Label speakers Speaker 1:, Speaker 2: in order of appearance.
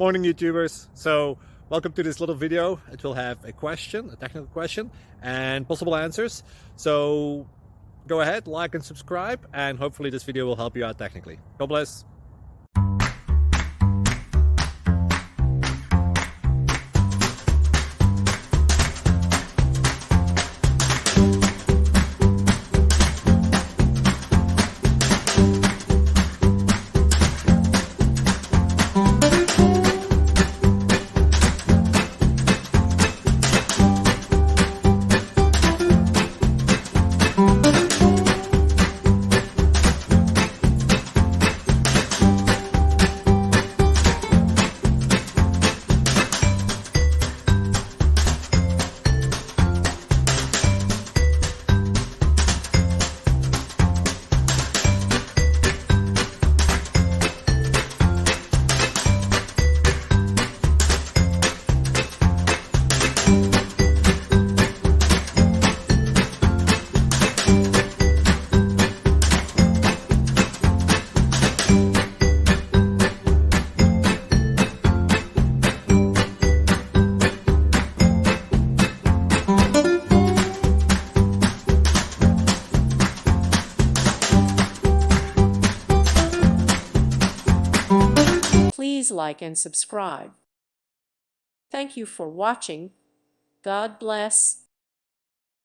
Speaker 1: Morning YouTubers. So welcome to this little video. It will have a question, a technical question, and possible answers. So go ahead, like and subscribe, and hopefully this video will help you out technically. God bless.
Speaker 2: Please like and subscribe. Thank you for watching. God bless.